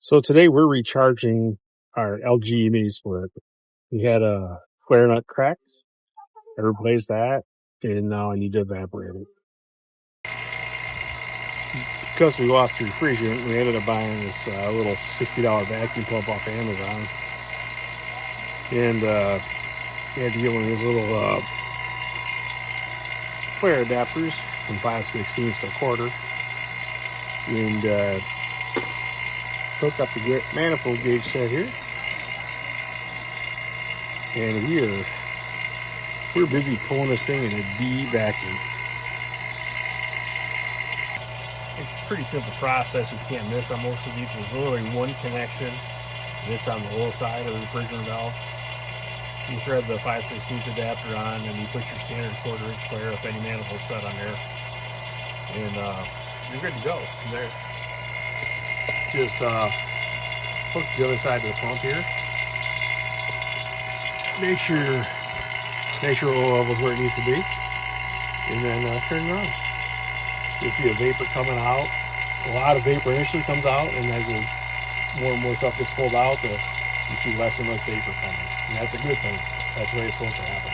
So today we're recharging our LG mini split. We had a flare nut crack. I replaced that, and now I need to evaporate it. Because we lost the refrigerant, we ended up buying this little $60 vacuum pump off Amazon. And we had to get one of these little flare adapters from 5/16 to a quarter. And hook up the manifold gauge set here. And we're busy pulling this thing in a deep vacuum. It's a pretty simple process. You can't miss on most of these. There's literally one connection, and it's on the low side of the refrigerant valve. You thread the 5/16 adapter on, and you put your standard 1/4-inch flare if any manifold set on there, and you're good to go. There, just hook the other side of the pump here. Make sure oil level's where it needs to be, and then turn it on. You'll see a vapor coming out. A lot of vapor initially comes out, and as more and more stuff gets pulled out, you see less and less vapor coming. And that's a good thing. That's the way it's supposed to happen.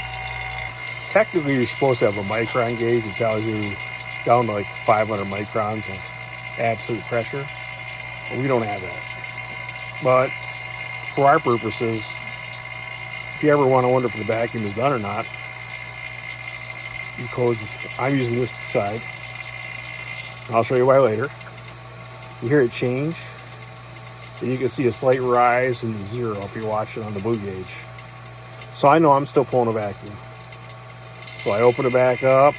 Technically, you're supposed to have a micron gauge that tells you down to like 500 microns of absolute pressure. But we don't have that. But for our purposes, if you ever want to wonder if the vacuum is done or not, you close. I'm using this side. I'll show you why later. You hear it change, and you can see a slight rise in the zero if you're watching on the blue gauge. So I know I'm still pulling a vacuum. So I open it back up,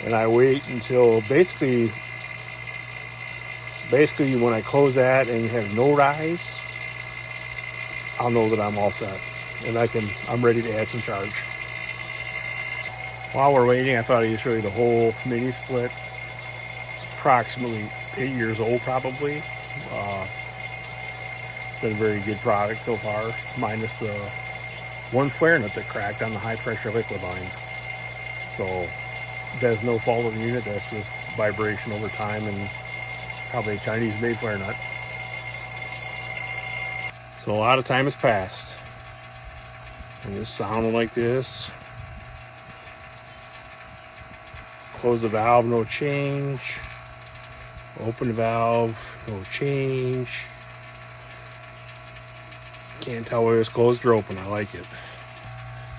and I wait until basically when I close that and have no rise, I'll know that I'm all set, and I'm ready to add some charge. While we're waiting, I thought I'd show you the whole mini split. Approximately 8 years old, probably. It's been a very good product so far, minus the one flare nut that cracked on the high pressure liquid line. So that's no fault of the unit, that's just vibration over time and probably a Chinese made flare nut. So a lot of time has passed, and it's sounding like this. Close the valve, no change. Open the valve, no change. Can't tell whether it's closed or open. I like it.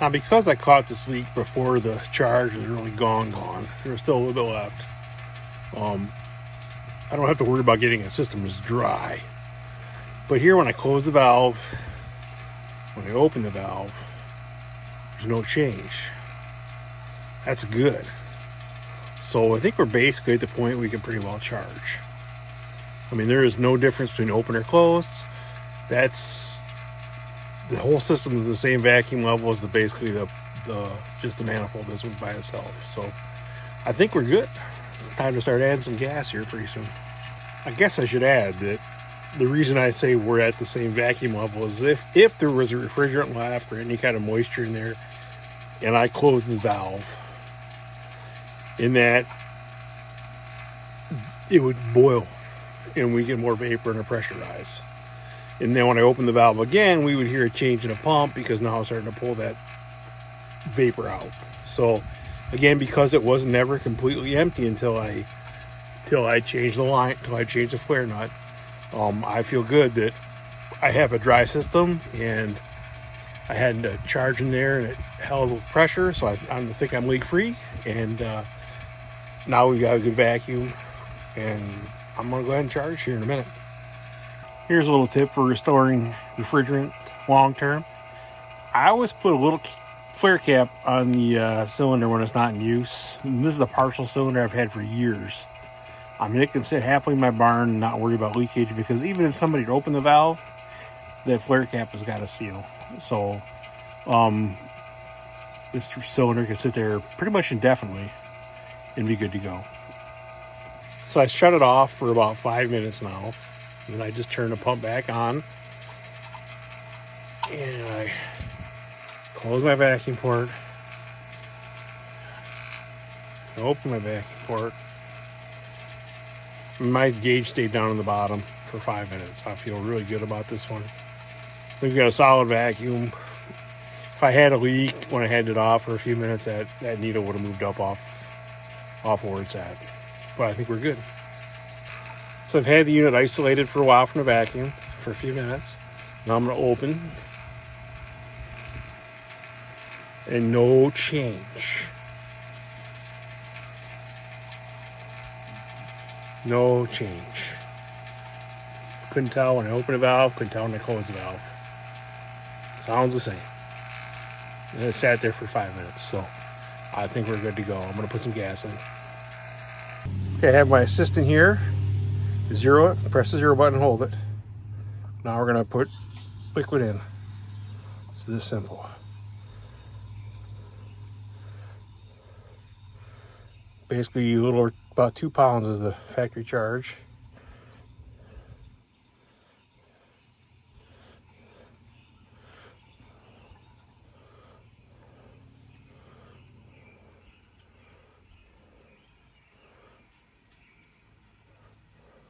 Now, because I caught this leak before the charge was really gone, there's still a little bit left. I don't have to worry about getting a system that's dry. But here, when I close the valve, when I open the valve, there's no change. That's good. So I think we're basically at the point we can pretty well charge. I mean, there is no difference between open or closed. That's the whole system is the same vacuum level as basically just the manifold this one by itself. So I think we're good. It's time to start adding some gas here pretty soon. I guess I should add that the reason I say we're at the same vacuum level is if there was a refrigerant left or any kind of moisture in there, and I close the valve, in that it would boil and we get more vapor and a pressure rise. And then when I open the valve again, we would hear a change in the pump because now it's starting to pull that vapor out. So again, because it was never completely empty until I changed the line, until I changed the flare nut, I feel good that I have a dry system and I had a charge in there and it held pressure, so I think I'm leak free. And now we've got a good vacuum, and I'm going to go ahead and charge here in a minute. Here's a little tip for restoring refrigerant long term. I always put a little flare cap on the cylinder when it's not in use. And this is a partial cylinder I've had for years. I mean, it can sit happily in my barn and not worry about leakage, because even if somebody opened the valve, that flare cap has got a seal. So this cylinder can sit there pretty much indefinitely and be good to go. So I shut it off for about 5 minutes now, and then I just turn the pump back on, and I close my vacuum port, open my vacuum port. My gauge stayed down on the bottom. for 5 minutes. I feel really good about this one. We've got a solid vacuum. If I had a leak when I had it off for a few minutes, that needle would have moved up off where it's at. But I think we're good. So I've had the unit isolated for a while from the vacuum for a few minutes. Now I'm going to open. And no change. No change. Couldn't tell when I opened the valve, couldn't tell when I closed the valve. Sounds the same. And it sat there for 5 minutes, so I think we're good to go. I'm going to put some gas in. Okay, I have my assistant here. Zero it, press the 0 button, hold it. Now we're going to put liquid in. It's this simple. Basically, a little about 2 pounds is the factory charge.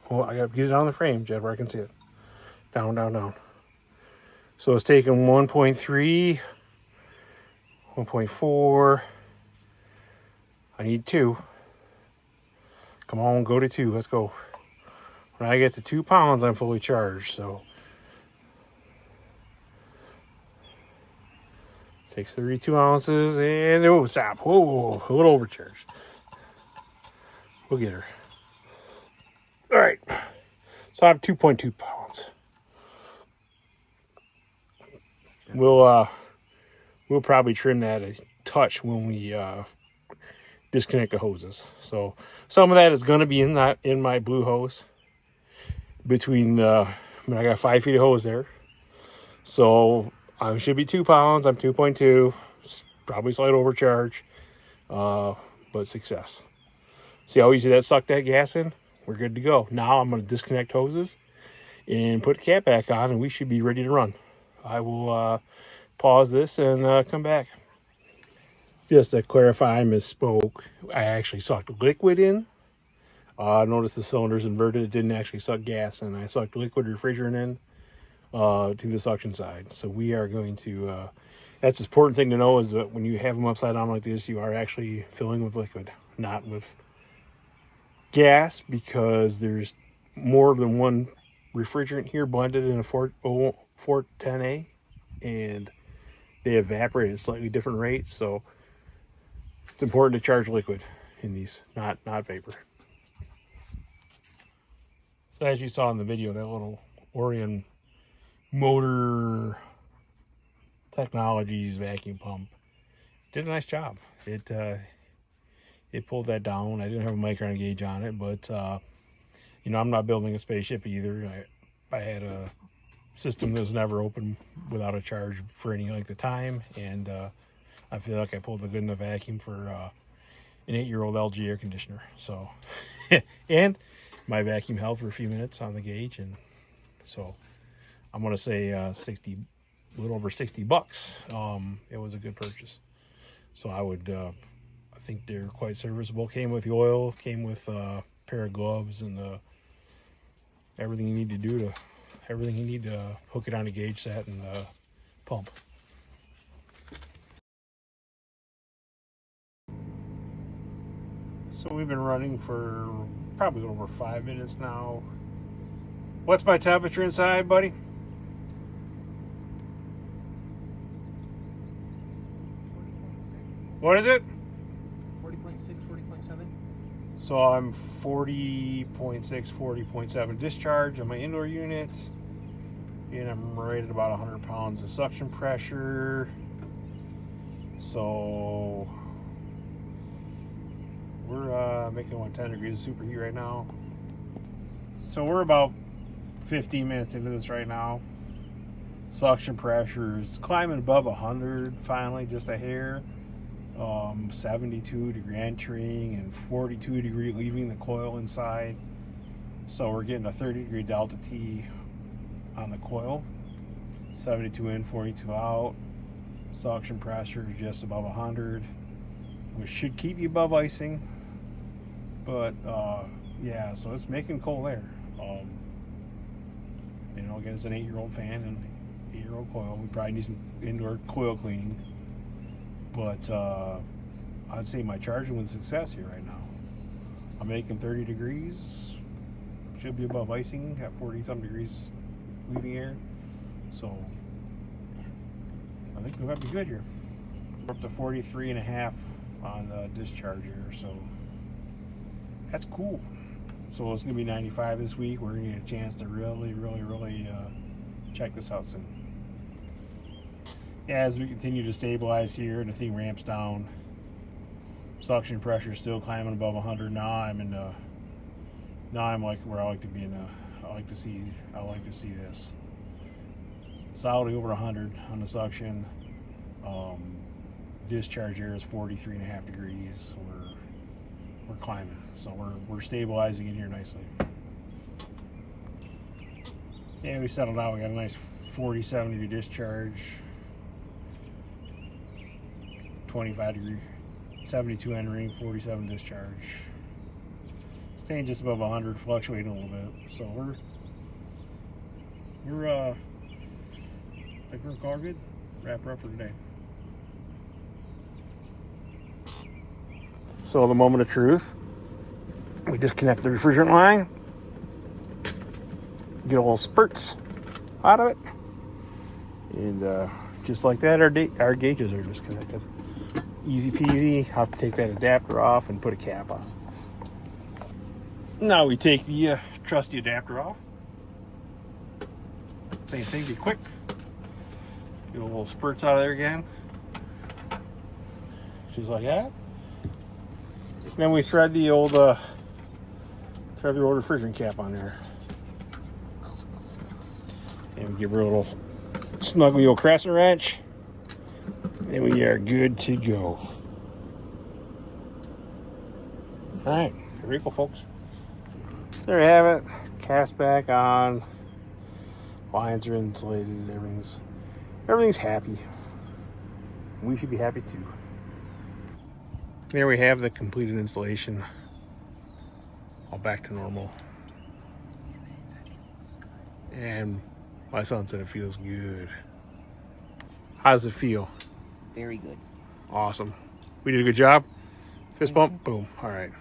Well, I got to get it on the frame, Jed, where I can see it. Down, down, down. So it's taking 1.3, 1.4. I need 2. Come on, go to 2. Let's go. When I get to 2 pounds, I'm fully charged. So takes 32 ounces and oh, stop. Whoa, a little overcharged. We'll get her. All right. So I have 2.2 pounds. We'll probably trim that a touch when we disconnect the hoses. So some of that is going to be in my blue hose. I got 5 feet of hose there. So I should be 2 pounds. I'm 2.2. Probably slight overcharge, but success. See how easy that sucked that gas in? We're good to go. Now I'm going to disconnect hoses and put the cap back on, and we should be ready to run. I will pause this and come back. Just to clarify, I misspoke. I actually sucked liquid in. Notice the cylinder's inverted. It didn't actually suck gas in. I sucked liquid refrigerant in to the suction side. So we are going to... that's the important thing to know, is that when you have them upside down like this, you are actually filling with liquid, not with gas, because there's more than one refrigerant here blended in a 410A, and they evaporate at slightly different rates. So it's important to charge liquid in these, not vapor. So as you saw in the video, that little Orion Motor Technologies vacuum pump did a nice job. It pulled that down. I didn't have a micron gauge on it, but I'm not building a spaceship either. I had a system that was never open without a charge for any length of time, and I feel like I pulled a good enough vacuum for an 8-year-old LG air conditioner. So, and my vacuum held for a few minutes on the gauge, and so I'm gonna say a little over $60. It was a good purchase. So I think they're quite serviceable. Came with the oil, came with a pair of gloves, and everything you need to hook it on a gauge set and pump. So we've been running for probably over 5 minutes now. What's my temperature inside, buddy? What is it? 40.6, 40.7. So I'm 40.6, 40.7 discharge on my indoor unit. And I'm rated about 100 pounds of suction pressure. So we're making 110 degrees of superheat right now. So we're about 15 minutes into this right now. Suction pressure is climbing above 100 finally, just a hair. 72 degree entering and 42 degree leaving the coil inside. So we're getting a 30 degree delta T on the coil. 72 in, 42 out. Suction pressure is just above 100, which should keep you above icing. But yeah, so it's making cold air. again, it's an 8-year-old fan and 8-year-old coil. We probably need some indoor coil cleaning. But I'd say my charging was a success here right now. I'm making 30 degrees. Should be above icing at 40-some degrees leaving air. So I think we might be good here. We're up to 43.5 on the discharge here, so that's cool. So it's gonna be 95 this week. We're gonna get a chance to really check this out soon. As we continue to stabilize here and the thing ramps down, suction pressure is still climbing above 100. Now I'm like where I like to be I like to see this solidly over 100 on the suction. Discharge air is 43.5 degrees. We're climbing, so we're stabilizing in here nicely. Yeah, we settled out. We got a nice 47 degree discharge, 25 degree, 72 end ring, 47 discharge. Staying just above 100, fluctuating a little bit. So I think we're all good. Wrap her up for today. So the moment of truth. We disconnect the refrigerant line. Get a little spurts out of it. And just like that, our gauges are disconnected. Easy peasy. Have to take that adapter off and put a cap on. Now we take the trusty adapter off. Same thing, be quick. Get a little spurts out of there again. Just like that. Then we thread the old refrigerant cap on there. And we give her a little snuggly old crescent wrench. And we are good to go. Alright, here we go, folks. There you have it. Cast back on. Lines are insulated. Everything's happy. We should be happy too. There we have the completed installation. All back to normal. And my son said it feels good. How does it feel? Very good. Awesome. We did a good job. Fist bump. Boom. All right.